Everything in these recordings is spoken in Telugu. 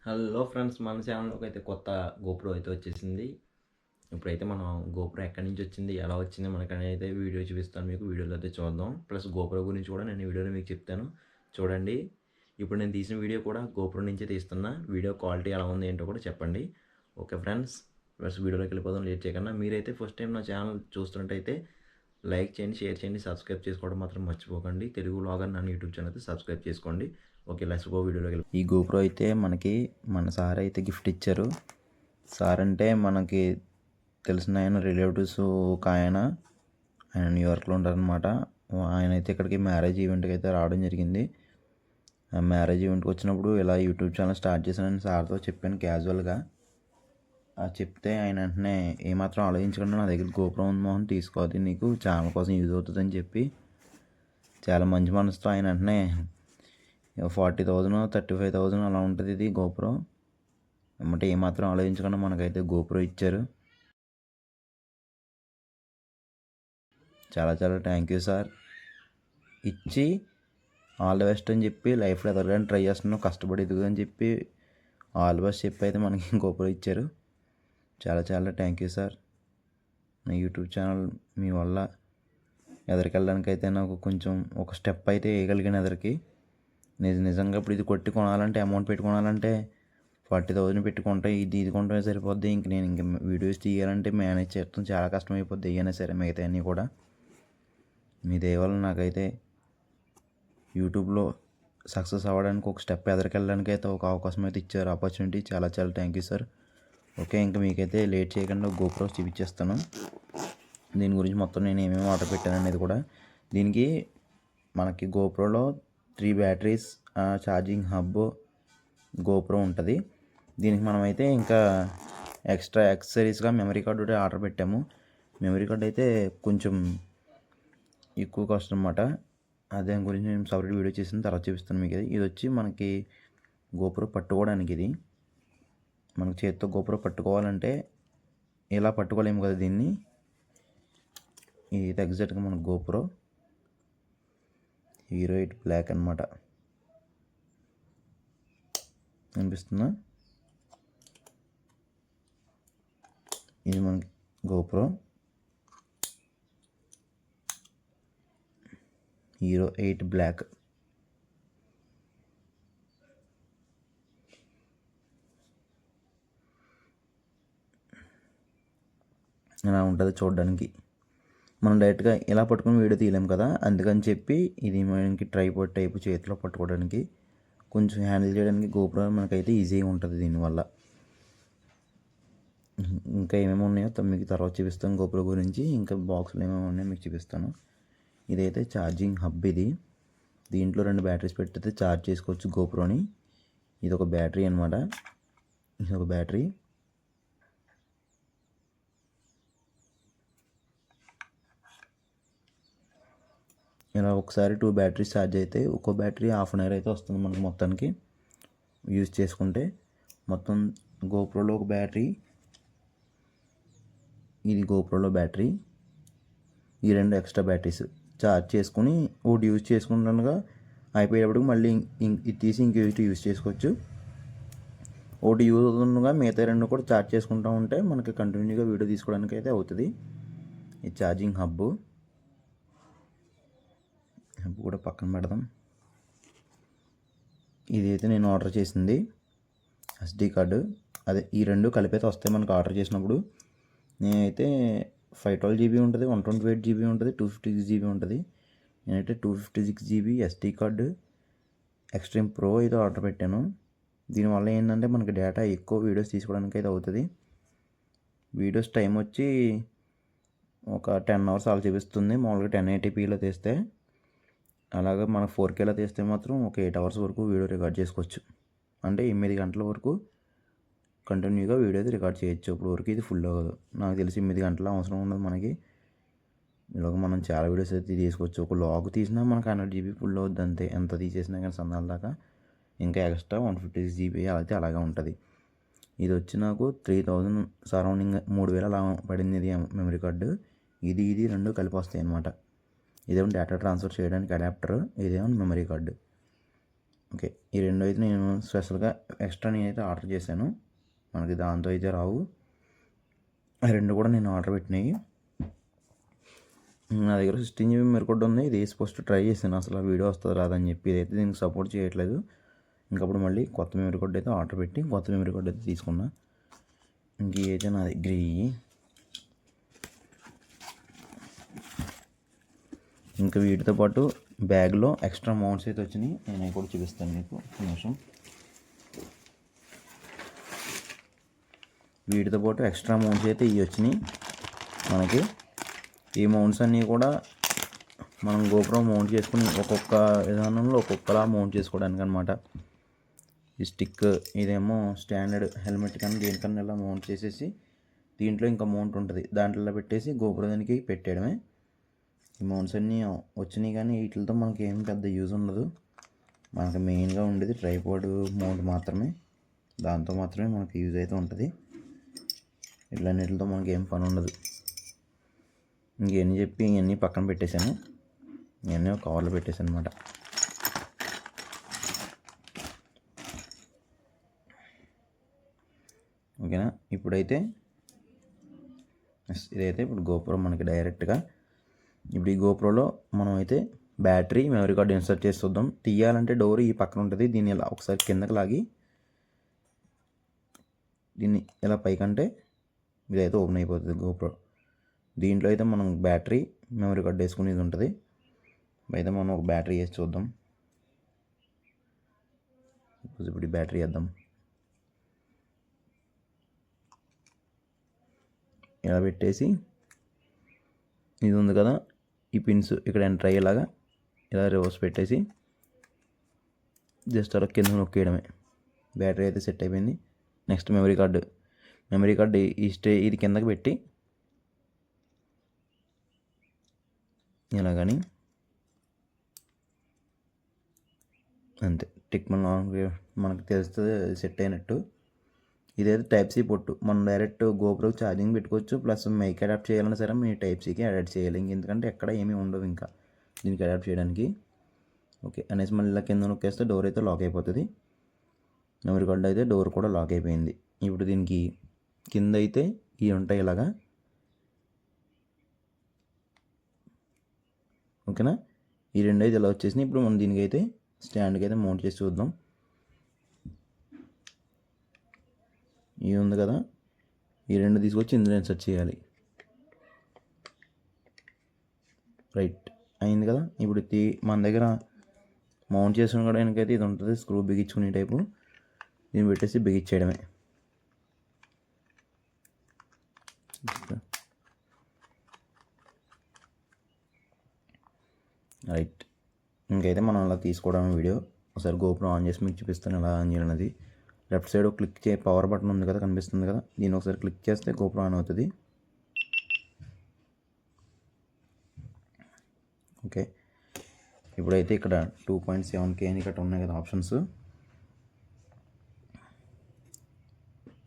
హలో ఫ్రెండ్స్, మన ఛానల్లోకి అయితే కొత్త గోప్రో అయితే వచ్చేసింది. ఇప్పుడైతే మనం గోప్రో ఎక్కడి నుంచి వచ్చింది, ఎలా వచ్చింది మనకని అయితే వీడియో చూపిస్తాను మీకు. వీడియోలో అయితే చూద్దాం. ప్లస్ గోప్రో గురించి కూడా నేను వీడియోలో మీకు చెప్తాను, చూడండి. ఇప్పుడు నేను తీసిన వీడియో కూడా గోప్రో నుంచే తీస్తున్నా. వీడియో క్వాలిటీ ఎలా ఉంది ఏంటో కూడా చెప్పండి. ఓకే ఫ్రెండ్స్, వీడియోలోకి వెళ్ళిపోదాం లేట్ చేయకుండా. మీరైతే ఫస్ట్ టైం నా ఛానల్ చూస్తున్నట్టయితే లైక్ చేయండి, షేర్ చేయండి, సబ్స్క్రైబ్ చేసుకోవడం మాత్రం మర్చిపోకండి. తెలుగు వ్లాగర్ నన్ను యూట్యూబ్ ఛానల్ అయితే సబ్స్క్రైబ్ చేసుకోండి. ఓకే, లెట్స్ గో వీడియోలోకి వెళ్ళి. ఈ గోప్రో అయితే మనకి మన సార్ అయితే గిఫ్ట్ ఇచ్చారు. సార్ అంటే మనకి తెలిసిన ఆయన రిలేటివ్స్ ఒక ఆయన న్యూయార్క్లో ఉంటారనమాట. ఆయన అయితే ఇక్కడికి మ్యారేజ్ ఈవెంట్కి అయితే రావడం జరిగింది. ఆ మ్యారేజ్ ఈవెంట్కి వచ్చినప్పుడు ఇలా యూట్యూబ్ ఛానల్ స్టార్ట్ చేశానని సార్తో చెప్పాను క్యాజువల్గా. చెప్తే ఆయన వెంటనే ఏమాత్రం ఆలోచించకుండా నా దగ్గర గోప్రో ఉంది మోహన్, తీసుకోవాలి, నీకు ఛానల్ కోసం యూజ్ అవుతుందని చెప్పి చాలా మంచి మనసుతో ఆయన వెంటనే 40,000 35,000 అలా ఉంటుంది ఇది గోప్రో. అంటే ఏమాత్రం ఆలోచించకుండా మనకైతే గోప్రో ఇచ్చారు. చాలా చాలా థ్యాంక్ యూ సార్. ఇచ్చి ఆల్ ది బెస్ట్ అని చెప్పి, లైఫ్లో ఎదగడానికి ట్రై చేస్తున్నాను, కష్టపడి ఎదుగు అని చెప్పి ఆల్ ది బెస్ట్ చెప్పి అయితే మనకి గోప్రో ఇచ్చారు. చాలా చాలా థ్యాంక్ యూ సార్. నా యూట్యూబ్ ఛానల్ మీ వల్ల ఎదరికెళ్ళడానికి అయితే నాకు కొంచెం ఒక స్టెప్ అయితే వేయగలిగాను ఎదరికి. నిజంగా ఇప్పుడు ఇది కొట్టి కొనాలంటే, అమౌంట్ పెట్టి కొనాలంటే 40,000 పెట్టుకుంటే ఇది కొంటే సరిపోద్ది. నేను వీడియోస్ తీయాలంటే మేనేజ్ చేస్తాం, చాలా కష్టం అయిపోద్ది. అయినా సరే మిగతా అన్నీ కూడా మీ దయ వల్ల నాకైతే యూట్యూబ్లో సక్సెస్ అవ్వడానికి ఒక స్టెప్ ఎదరికెళ్ళడానికి అయితే ఒక అవకాశం అయితే ఇచ్చారు, ఆపర్చునిటీ. చాలా చాలా థ్యాంక్ యూ సార్. ఓకే, ఇంకా మీకైతే లేట్ చేయకుండా గోప్రో చూపించేస్తాను. దీని గురించి మొత్తం నేను ఏమేమి ఆర్డర్ పెట్టాను అనేది కూడా. దీనికి మనకి గోప్రోలో 3 బ్యాటరీస్, ఛార్జింగ్ హబ్, గోప్రో ఉంటుంది. దీనికి మనమైతే ఇంకా ఎక్స్ట్రా యాక్సెసరీస్గా మెమరీ కార్డు కూడా ఆర్డర్ పెట్టాము. మెమరీ కార్డు అయితే కొంచెం ఎక్కువ కాస్ట్ అనమాట. అదే గురించి నేను సపరేట్ వీడియో చేసిన తర్వాత చూపిస్తాను మీకు. ఇది వచ్చి మనకి గోప్రో పట్టుకోవడానికి. ఇది మనకి చేతితో గోప్రో పట్టుకోవాలంటే ఇలా పట్టుకోలేము కదా దీన్ని. ఇది ఎగ్జాక్ట్గా మన గోప్రో హీరో 8 బ్లాక్ అనమాట. అనిపిస్తుందా? ఇది మనకి గోప్రో హీరో 8 బ్లాక్. ఇలా ఉంటుంది చూడడానికి. మనం డైరెక్ట్గా ఇలా పట్టుకుని వీడియో తీయలేము కదా, అందుకని చెప్పి ఇది మనకి ట్రైపాడ్ టైపు చేతిలో పట్టుకోవడానికి, కొంచెం హ్యాండిల్ చేయడానికి గోప్రో మనకైతే ఈజీగా ఉంటుంది దీనివల్ల. ఇంకా ఏమేమి ఉన్నాయో మీకు తర్వాత చూపిస్తాను గోప్రో గురించి. ఇంకా బాక్స్లో ఏమేమి ఉన్నాయో మీకు చూపిస్తాను. ఇదైతే ఛార్జింగ్ హబ్. ఇది దీంట్లో 2 బ్యాటరీస్ పెట్టితే ఛార్జ్ చేసుకోవచ్చు గోప్రోని. ఇది ఒక బ్యాటరీ అనమాట. ఇది ఒక బ్యాటరీ. ఇలా ఒకసారి 2 బ్యాటరీస్ ఛార్జ్ అయితే ఒక్కో బ్యాటరీ ½ అన్ అవర్ అయితే వస్తుంది మనకు మొత్తానికి యూజ్ చేసుకుంటే. మొత్తం గోప్రోలో ఒక బ్యాటరీ, ఇది గోప్రోలో బ్యాటరీ, ఈ 2 ఎక్స్ట్రా బ్యాటరీస్ ఛార్జ్ చేసుకుని ఒకటి యూజ్ చేసుకుంటుండగా అయిపోయేటప్పుడు మళ్ళీ ఇది తీసి ఇంకొకటి యూజ్ చేసుకోవచ్చు. ఒకటి యూజ్ అవుతుండగా మిగతా 2 కూడా ఛార్జ్ చేసుకుంటూ ఉంటే మనకి కంటిన్యూగా వీడియో తీసుకోవడానికి అయితే అవుతుంది. ఈ ఛార్జింగ్ హబ్ కూడా పక్కన పెడదాం. ఇది అయితే నేను ఆర్డర్ చేసింది SD కార్డు. అదే ఈ 2 కలిపైతే వస్తాయి మనకు ఆర్డర్ చేసినప్పుడు. నేనైతే 512 GB ఉంటుంది, 128 GB ఉంటుంది, 256 GB ఉంటుంది. నేనైతే 256 GB SD card extreme pro అయితే ఆర్డర్ పెట్టాను. దీనివల్ల ఏంటంటే మనకి డేటా ఎక్కువ వీడియోస్ తీసుకోవడానికి అయితే అవుతుంది. వీడియోస్ టైం వచ్చి ఒక 10 అవర్స్ అలా చూపిస్తుంది మామూలుగా 1080pలో తీస్తే. అలాగే మన 4Kలో తీస్తే మాత్రం ఒక 8 అవర్స్ వరకు వీడియో రికార్డ్ చేసుకోవచ్చు. అంటే 8 గంటల వరకు కంటిన్యూగా వీడియో అయితే రికార్డ్ చేయొచ్చు. ఇప్పుడు వరకు ఇది ఫుల్ అవ్వదు, నాకు తెలిసి 8 గంటల అవసరం ఉండదు మనకి. ఇలాగ మనం చాలా వీడియోస్ అయితే తీసుకోవచ్చు. ఒక లాగ్ తీసినా మనకు 100 GB ఫుల్ అవుద్ది అంతే, ఎంత తీసేసినా కానీ సందాల దాకా. ఇంకా ఎక్స్ట్రా 156 GB అయితే అలాగే ఉంటుంది. ఇది వచ్చి నాకు 3,000 సరౌండింగ్ 3,000 అలా పడింది ఇది మెమరీ కార్డు. ఇది 2 కలిపి వస్తాయి అన్నమాట. ఇదేమో డేటా ట్రాన్స్ఫర్ చేయడానికి అడాప్టర్, ఇదేమో మెమరీ కార్డు. ఓకే, ఈ రెండు అయితే నేను స్పెషల్గా ఎక్స్ట్రా నేనైతే ఆర్డర్ చేశాను. మనకి దాంతో అయితే రావు. ఆ రెండు కూడా నేను ఆర్డర్ పెట్టినాయి. నా దగ్గర 16 GB మెరుకొడ్డు ఉంది. ఇది ఫస్ట్ ట్రై చేశాను, అసలు ఆ వీడియో వస్తుంది రాదని చెప్పి. ఇదైతే దీనికి సపోర్ట్ చేయట్లేదు. ఇంకప్పుడు మళ్ళీ కొత్త మెమరీ కార్డు అయితే ఆర్డర్ పెట్టి కొత్త మెమరీ కార్డు అయితే తీసుకున్నా. ఇంక అయితే నా దగ్గర ఇంకా వీటితో పాటు బ్యాగ్లో ఎక్స్ట్రా మౌంట్స్ అయితే వచ్చినాయి. నేను కూడా చూపిస్తాను మీకు నిమిషం. వీటితో పాటు ఎక్స్ట్రా మౌంట్స్ అయితే ఇవి వచ్చినాయి మనకి. ఈ మౌంట్స్ అన్నీ కూడా మనం గోప్రో మౌంట్ చేసుకుని ఒక్కొక్క విధానంలో ఒక్కొక్కలా మౌంట్ చేసుకోవడానికి అనమాట. ఈ స్టిక్ ఇదేమో స్టాండర్డ్ హెల్మెట్ కానీ దేనికన్నా ఇలా మౌంట్ చేసేసి దీంట్లో ఇంకా మౌంట్ ఉంటుంది, దాంట్లో పెట్టేసి గోప్రో దానికి పెట్టేయడమే. ఈ మౌంట్స్ అన్నీ వచ్చినాయి కానీ వీటితో మనకి ఏం పెద్ద యూజ్ ఉండదు. మనకి మెయిన్గా ఉండేది ట్రైపాడ్ మౌంట్ మాత్రమే, దాంతో మాత్రమే మనకి యూజ్ అయితే ఉంటుంది. ఇట్లన్నిటితో మనకి ఏం పని ఉండదు. ఇంకేం చెప్పి ఇవన్నీ పక్కన పెట్టేశాను. ఇవన్నీ ఒక కవర్లో పెట్టేశాను అనమాట. ఓకేనా. ఇప్పుడైతే ఇదైతే ఇప్పుడు గోప్రో మనకి డైరెక్ట్గా ఇప్పుడు ఈ గోప్రోలో మనం అయితే బ్యాటరీ మెమరీ కార్డు ఇన్సర్ట్ చేసి చూద్దాం. తీయాలంటే డోర్ ఈ పక్కన ఉంటుంది. దీన్ని ఇలా ఒకసారి కిందకి లాగి దీన్ని ఇలా పైకంటే ఇదైతే ఓపెన్ అయిపోతుంది గోప్రో. దీంట్లో అయితే మనం బ్యాటరీ మెమరీ కార్డు వేసుకునేది ఉంటుంది. అయితే మనం ఒక బ్యాటరీ వేసి చూద్దాం. ఇప్పుడు ఈ బ్యాటరీ వేద్దాం. ఇలా పెట్టేసి ఇది ఉంది కదా, ఈ పిన్స్ ఇక్కడ ఎంటర్ అయ్యేలాగా ఇలా రివర్స్ పెట్టేసి జస్ట్ అలా కింద నొక్కేయడమే. బ్యాటరీ అయితే సెట్ అయిపోయింది. నెక్స్ట్ మెమరీ కార్డు ఇది కిందకి పెట్టి ఇలా కానీ అంతే టిక్ మనకు తెలుస్తుంది సెట్ అయినట్టు. ఇదైతే టైప్ సి పొట్టు, మనం డైరెక్ట్ గోప్రోకి ఛార్జింగ్ పెట్టుకోవచ్చు. ప్లస్ మైక్ అడాప్ట్ చేయాలన్నా సరే మీ టైప్ సికి అడాప్ట్ చేయాలి. ఎందుకంటే ఎక్కడ ఏమీ ఉండవు ఇంకా దీనికి అడాప్ట్ చేయడానికి. ఓకే అనేసి మళ్ళీ ఇలా కింద నొక్కేస్తే డోర్ అయితే లాక్ అయిపోతుంది. మెమరీ కార్డు అయితే డోర్ కూడా లాక్ అయిపోయింది. ఇప్పుడు దీనికి కింద అయితే ఇవి ఉంటాయి ఇలాగా. ఓకేనా. ఈ రెండు అయితే ఇలా వచ్చేసినాయి. ఇప్పుడు మనం దీనికి అయితే స్టాండ్కి అయితే మౌంట్ చేసి చూద్దాం. ఇది ఉంది కదా, ఈ రెండు తీసుకొచ్చి ఇందులో ఇన్సర్ట్ చేయాలి. రైట్ అయింది కదా. ఇప్పుడు మన దగ్గర మౌంట్ చేసుకోవడానికైతే ఇది ఉంటుంది, స్క్రూ బిగించుకునే టైపు. దీన్ని పెట్టేసి బిగించేయడమే. రైట్ ఇంకైతే మనం అలా తీసుకోవడం వీడియో ఒకసారి గోప్రో ఆన్ చేసి మీకు చూపిస్తాను ఎలా ఆన్ చేయాలన్నది. Left side click power button ఉంది కదా, కనిపిస్తుంది కదా, దీన్ని ఒకసారి క్లిక్ చేస్తే గోప్రో ఆన్ అవుతుంది. ఓకే ఇప్పుడైతే ఇక్కడ 2.7K అని ఇక్కడ ఉన్నాయి కదా ఆప్షన్స్.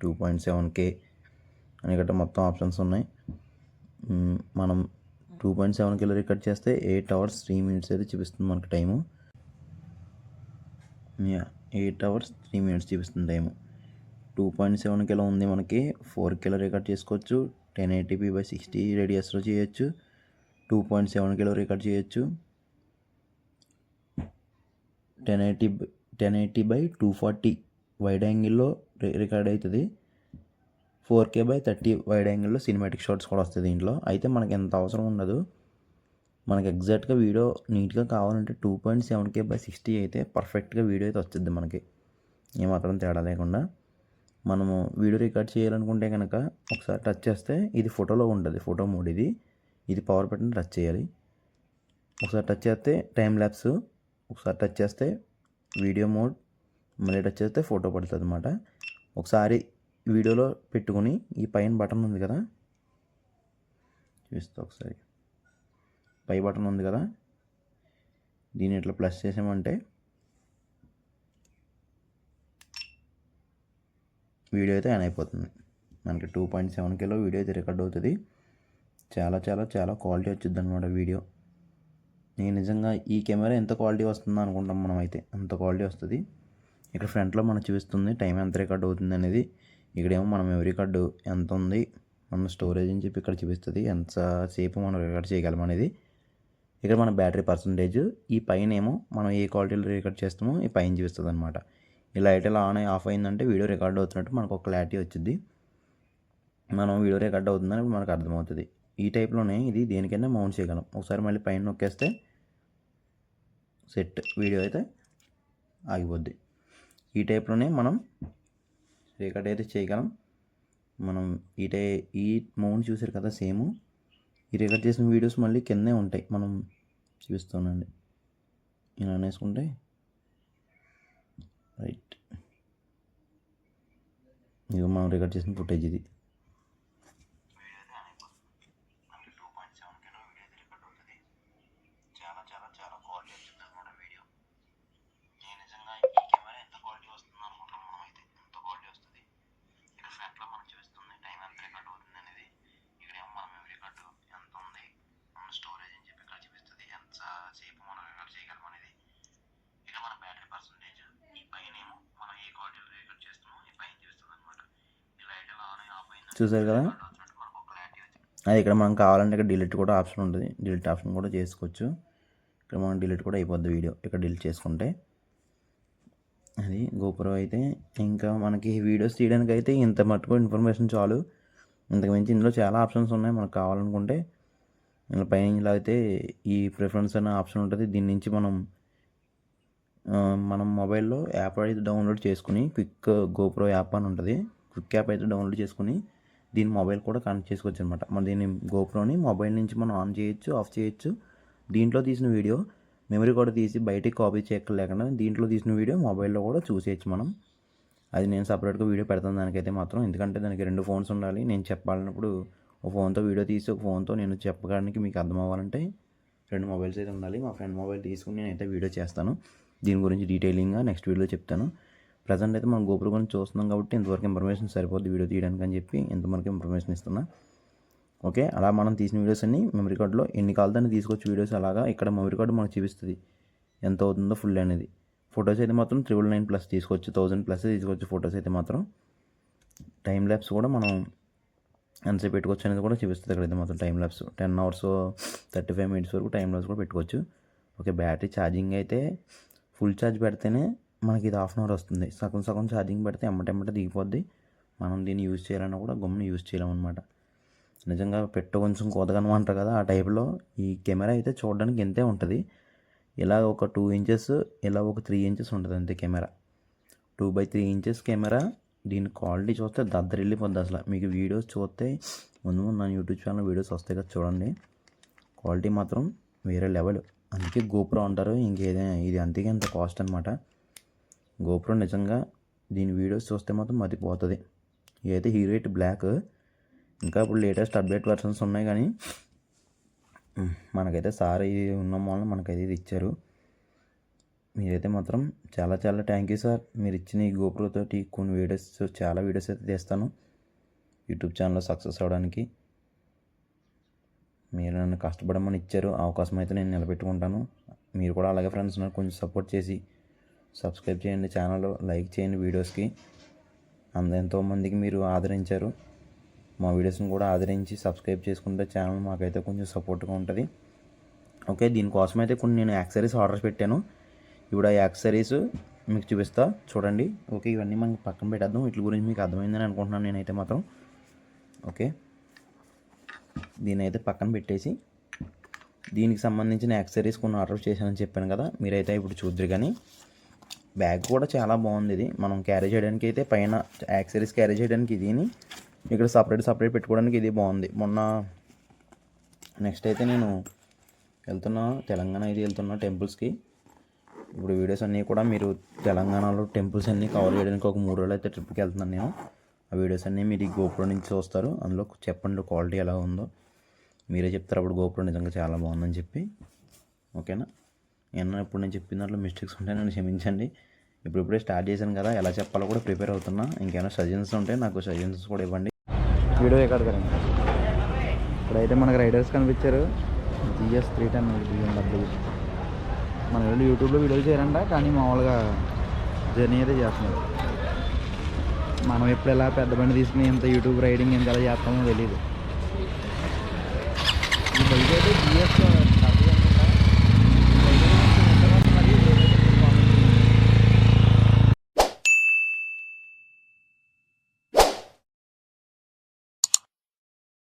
2.7K అని ఇక్కడ మొత్తం ఆప్షన్స్ ఉన్నాయి. మనం 2.7Kలో రికార్డ్ చేస్తే 8 hours 3 minutes అయితే చూపిస్తుంది మనకు టైము. 8 hours 3 minutes చూపిస్తుంది టైము. 2.7Kలో ఉంది మనకి 4Kలో రికార్డ్ చేసుకోవచ్చు. 1080p/60 రేడియస్లో చేయొచ్చు. 2.7Kలో రికార్డ్ చేయొచ్చు. 1080x240 వైడ్ యాంగిల్లో రికార్డ్ అవుతుంది. 4K/30 వైడ్ యాంగిల్లో సినిమాటిక్ షాట్స్ కూడా వస్తుంది దీంట్లో. అయితే మనకి ఎంత అవసరం ఉండదు. మనకి ఎగ్జాక్ట్గా వీడియో నీట్గా కావాలంటే 2.7K/60 అయితే పర్ఫెక్ట్గా వీడియో అయితే వస్తుంది మనకి, ఏమాత్రం తేడా లేకుండా. మనము వీడియో రికార్డ్ చేయాలనుకుంటే కనుక ఒకసారి టచ్ చేస్తే ఇది ఫోటోలో ఉంటుంది, ఫోటో మోడ్. ఇది పవర్ బటన్ టచ్ చేయాలి. ఒకసారి టచ్ చేస్తే టైం ల్యాప్స్, ఒకసారి టచ్ చేస్తే వీడియో మోడ్, మళ్ళీ టచ్ చేస్తే ఫోటో పడుతుంది అన్నమాట. ఒకసారి వీడియోలో పెట్టుకుని ఈ పైన బటన్ ఉంది కదా, చూస్తే ఒకసారి పై బటన్ ఉంది కదా, దీన్ని ఇట్లా ప్లస్ చేసామంటే వీడియో అయితే ఆన్ అయిపోతుంది. మనకి 2.7Kలో వీడియో అయితే రికార్డ్ అవుతుంది. చాలా చాలా చాలా క్వాలిటీ వచ్చింది అనమాట వీడియో. నేను నిజంగా ఈ కెమెరా ఎంత క్వాలిటీ వస్తుందో అనుకుంటాం మనం అయితే, అంత క్వాలిటీ వస్తుంది. ఇక్కడ ఫ్రంట్లో మనం చూపిస్తుంది టైం ఎంత రికార్డ్ అవుతుంది అనేది. ఇక్కడేమో మన మెమరీ కార్డు ఎంత ఉంది, మన స్టోరేజ్ అని చెప్పి ఇక్కడ చూపిస్తుంది ఎంతసేపు మనం రికార్డ్ చేయగలం అనేది. ఇక్కడ మన బ్యాటరీ పర్సంటేజ్, ఈ పైన ఏమో మనం ఏ క్వాలిటీలో రికార్డ్ చేస్తామో ఈ పైన చూపిస్తుంది అనమాట. ఈ లైట్ ఇలా ఆన్ అయ్యి ఆఫ్ అయిందంటే వీడియో రికార్డ్ అవుతున్నట్టు మనకు ఒక క్లారిటీ వచ్చింది. మనం వీడియో రికార్డ్ అవుతుందని మనకు అర్థమవుతుంది. ఈ టైప్లోనే ఇది దేనికైనా మౌంట్ చేయగలం. ఒకసారి మళ్ళీ పైన నొక్కేస్తే సెట్, వీడియో అయితే ఆగిపోద్ది. ఈ టైప్లోనే మనం రికార్డ్ అయితే చేయగలం. మనం ఈ మౌంట్ చూసారు కదా, సేమ్ ఈ రికార్డ్ చేసిన వీడియోస్ మళ్ళీ కిందే ఉంటాయి. మనం చూపిస్తానండి, ఇలా అనేసుకుంటే రైట్, ఇది మనం రికార్డ్ చేసిన ఫుటేజ్. ఇది చూసారు కదా, అది ఇక్కడ మనం కావాలంటే ఇక్కడ డిలీట్ కూడా ఆప్షన్ ఉంటుంది. డిలీట్ ఆప్షన్ కూడా చేసుకోవచ్చు. ఇక్కడ మనం డిలీట్ కూడా అయిపోద్ది వీడియో ఇక్కడ డిలీట్ చేసుకుంటే. అది గోప్రో అయితే ఇంకా మనకి వీడియోస్ తీయడానికి అయితే ఇంత మటుకు ఇన్ఫర్మేషన్ చాలు. ఇంతకు మించి ఇందులో చాలా ఆప్షన్స్ ఉన్నాయి. మనకు కావాలనుకుంటే ఇలా పైన ఇలా అయితే ఈ ప్రిఫరెన్స్ అనే ఆప్షన్ ఉంటుంది. దీని నుంచి మనం మొబైల్లో యాప్ అయితే డౌన్లోడ్ చేసుకుని, క్విక్ గోప్రో యాప్ అని ఉంటుంది. క్విక్ యాప్ అయితే డౌన్లోడ్ చేసుకుని దీని మొబైల్ కూడా కనెక్ట్ చేసుకోవచ్చు అనమాట. మన దీన్ని గోప్రోని మొబైల్ నుంచి మనం ఆన్ చేయొచ్చు, ఆఫ్ చేయొచ్చు. దీంట్లో తీసిన వీడియో మెమరీ కూడా తీసి బయటికి కాపీ చేయలేకుండా దీంట్లో తీసిన వీడియో మొబైల్లో కూడా చూసేయచ్చు మనం. అది నేను సపరేట్గా వీడియో పెడతాను దానికైతే మాత్రం, ఎందుకంటే దానికి 2 ఫోన్స్ ఉండాలి. నేను చెప్పాలన్నప్పుడు ఒక ఫోన్తో వీడియో తీసి ఒక ఫోన్తో నేను చెప్పడానికి మీకు అర్థం అవ్వాలంటే 2 మొబైల్స్ అయితే ఉండాలి. మా ఫ్రెండ్ మొబైల్ తీసుకుని నేనైతే వీడియో చేస్తాను. దీని గురించి డీటెయిలింగ్గా నెక్స్ట్ వీడియోలో చెప్తాను. ప్రజెంట్ అయితే మనం గోప్రో గురించి చూస్తున్నాం కాబట్టి ఇంతవరకు ఇన్ఫర్మేషన్ సరిపోద్ది వీడియో తీయడానికి అని చెప్పి ఇంతవరకు ఇన్ఫర్మేషన్ ఇస్తున్నా. ఓకే, అలా మనం తీసిన వీడియోస్ అన్ని మెమరీ కార్డులో ఎన్ని కావాలని తీసుకొచ్చి వీడియోస్ అలాగా ఇక్కడ మెమరీ కార్డు మనకు చూపిస్తుంది ఎంత అవుతుందో ఫుల్ అనేది. ఫొటోస్ అయితే మాత్రం 999+ తీసుకోవచ్చు, 1000+ తీసుకోవచ్చు. ఫొటోస్ అయితే మాత్రం టైం ల్యాబ్స్ కూడా మనం ఎంతసేపు పెట్టుకోవచ్చు అనేది కూడా చూపిస్తుంది. ఇక్కడైతే మాత్రం టైం ల్యాబ్స్ 10 hours 35 minutes వరకు టైం ల్యాబ్స్ కూడా పెట్టుకోవచ్చు. ఓకే, బ్యాటరీ ఛార్జింగ్ అయితే ఫుల్ ఛార్జ్ పెడితేనే మనకి ఇది 1/2 hour వస్తుంది. సగం ఛార్జింగ్ పెడితే ఎమ్మటెమ్మట దిగిపోద్ది. మనం దీన్ని యూజ్ చేయాలన్నా కూడా గమ్మున యూజ్ చేయలేమన్నమాట. నిజంగా కొంచెం కోతగాను అంటారు కదా, ఆ టైప్లో ఈ కెమెరా అయితే చూడడానికి ఎంతే ఉంటుంది. ఇలా ఒక 2 inches, ఇలా ఒక 3 inches ఉంటుంది అంతే కెమెరా. 2x3 inches camera. దీని క్వాలిటీ చూస్తే దద్దరిల్లిపోద్ది అసలు. మీకు వీడియోస్ చూస్తే ముందు నా యూట్యూబ్ ఛానల్ వీడియోస్ వస్తాయి కదా, చూడండి. క్వాలిటీ మాత్రం వేరే లెవెల్. అందుకే గోప్రో అంటారు. ఇంకేదైనా ఇది అంతకే అంత కాస్ట్ అనమాట. గోప్రో నిజంగా దీని వీడియోస్ చూస్తే మాత్రం మతిపోతుంది. ఇదైతే హీరోయిట్ బ్లాక్. ఇంకా ఇప్పుడు లేటెస్ట్ అప్డేట్ వెర్షన్స్ ఉన్నాయి కానీ మనకైతే సార్ ఇది ఉన్న వల్ల మనకైతే ఇది ఇచ్చారు. మీరైతే మాత్రం చాలా చాలా థ్యాంక్ యూ సార్. మీరు ఇచ్చిన ఈ గోప్రోతో కొన్ని వీడియోస్, చాలా వీడియోస్ అయితే తీస్తాను యూట్యూబ్ ఛానల్లో సక్సెస్ అవ్వడానికి. మీరు నన్ను కష్టపడమని ఇచ్చారు, అవకాశం అయితే నేను నిలబెట్టుకుంటాను. మీరు కూడా అలాగే ఫ్రెండ్స్ నాకు కొంచెం సపోర్ట్ చేసి సబ్స్క్రైబ్ చేయండి, ఛానల్ లైక్ చేయండి. వీడియోస్కి ఎంతోమందికి మీరు ఆదరించారు. మా వీడియోస్ని కూడా ఆదరించి సబ్స్క్రైబ్ చేసుకుంటే ఛానల్ మాకైతే కొంచెం సపోర్ట్గా ఉంటుంది. ఓకే, దీనికోసం అయితే కొన్ని నేను యాక్సరీస్ ఆర్డర్స్ పెట్టాను. ఇప్పుడు ఆ యాక్సరీస్ మీకు చూపిస్తా చూడండి. ఓకే, ఇవన్నీ మనకి పక్కన పెట్టేద్దాం. వీటి గురించి మీకు అర్థమైందని అనుకుంటున్నాను నేనైతే మాత్రం. ఓకే, దీని అయితే పక్కన పెట్టేసి దీనికి సంబంధించిన యాక్సరీస్ కొన్ని ఆర్డర్ చేశానని చెప్పాను కదా, మీరైతే ఇప్పుడు చూద్దరు. కానీ బ్యాగ్ కూడా చాలా బాగుంది. ఇది మనం క్యారీ చేయడానికి అయితే పైన యాక్సరీస్ క్యారీ చేయడానికి ఇదిని ఇక్కడ సపరేట్ పెట్టుకోవడానికి ఇది బాగుంది. నెక్స్ట్ అయితే నేను తెలంగాణ వెళ్తున్నా టెంపుల్స్కి. ఇప్పుడు వీడియోస్ అన్నీ కూడా మీరు తెలంగాణలో టెంపుల్స్ అన్నీ కవర్ చేయడానికి ఒక 3 రోజులు అయితే ట్రిప్కి వెళ్తున్నాను నేను. ఆ వీడియోస్ అన్నీ మీరు ఈ గోప్రో నుంచి చూస్తారు. అందులో చెప్పండి క్వాలిటీ ఎలా ఉందో, మీరే చెప్తారు అప్పుడు గోప్రో నిజంగా చాలా బాగుందని చెప్పి. ఓకేనా, ఇప్పుడు నేను చెప్పిన దాంట్లో మిస్టేక్స్ ఉంటే నన్ను క్షమించండి. ఇప్పుడే స్టార్ట్ చేశాను కదా, ఎలా చెప్పాలో కూడా ప్రిపేర్ అవుతున్నా. ఇంకేమైనా సజెషన్స్ ఉంటే నాకు సజెషన్స్ కూడా ఇవ్వండి. వీడియో రికార్డ్ కరండి. ఇప్పుడైతే మనకు రైడర్స్ కనిపించారు. GS 310 BMW. మన వీళ్ళు యూట్యూబ్లో వీడియోలు చేయరంట, కానీ మామూలుగా జర్నీ అయితే చేస్తున్నారు. మనం ఎప్పుడు ఎలా పెద్ద బండి తీసుకుని ఇంత యూట్యూబ్ రైడింగ్ ఎంత ఎలా చేస్తామో తెలియదు. ఈ బైక్ అయితే జిఎస్